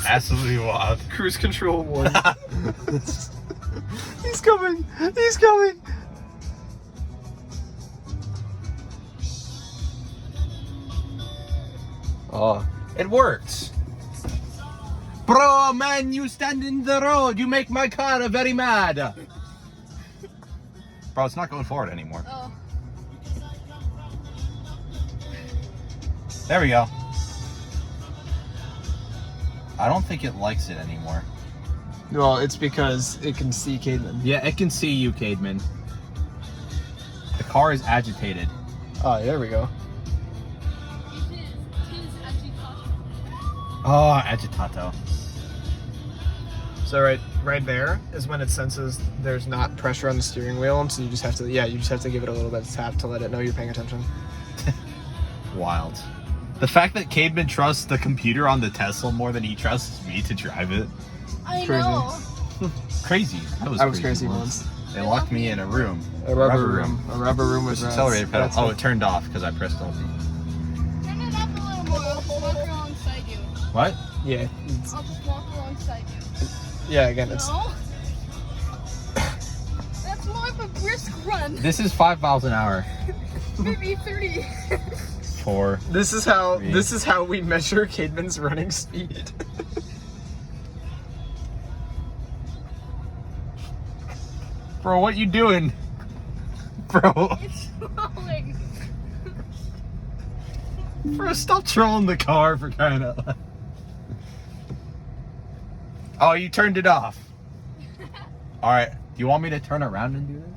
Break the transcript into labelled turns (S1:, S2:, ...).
S1: Absolutely wild.
S2: Cruise control 1. He's coming. He's coming. Oh,
S1: It works. Bro, man, you stand in the road. You make my car very mad. Bro, it's not going forward anymore.
S3: Oh.
S1: There we go. I don't think it likes it anymore.
S2: well, it's because it can see Cademan.
S1: Yeah, it can see you, Cademan. The car is agitated.
S2: Oh, there we go.
S1: Oh, agitato.
S2: So right there is when it senses there's not pressure on the steering wheel, and so you just have to give it a little bit of tap to let it know you're paying attention.
S1: Wild. The fact that Cademan trusts the computer on the Tesla more than he trusts me to drive it.
S3: I
S2: Crazy.
S3: know.
S1: Crazy.
S2: I was crazy once.
S1: They locked me in a room.
S2: A rubber room. A rubber room with
S1: Push the
S2: rats.
S1: accelerator pedal.
S2: That's
S1: Oh,
S2: what-
S1: it turned off because I pressed Alt.
S3: Turn it up a little more. I'll just walk alongside you.
S1: What?
S2: Yeah. it's-
S3: I'll just walk alongside you.
S2: Yeah. Again, it's
S3: No? That's more of a brisk run.
S1: This is 5 miles an hour.
S3: Maybe 30.
S1: 4.
S2: this is how
S1: Three.
S2: we measure Cademan's running speed.
S1: Bro, what you doing? Bro.
S3: It's rolling.
S1: Bro, stop trolling the car for crying out loud. Oh, you turned it off. Alright, do you want me to turn around and do this?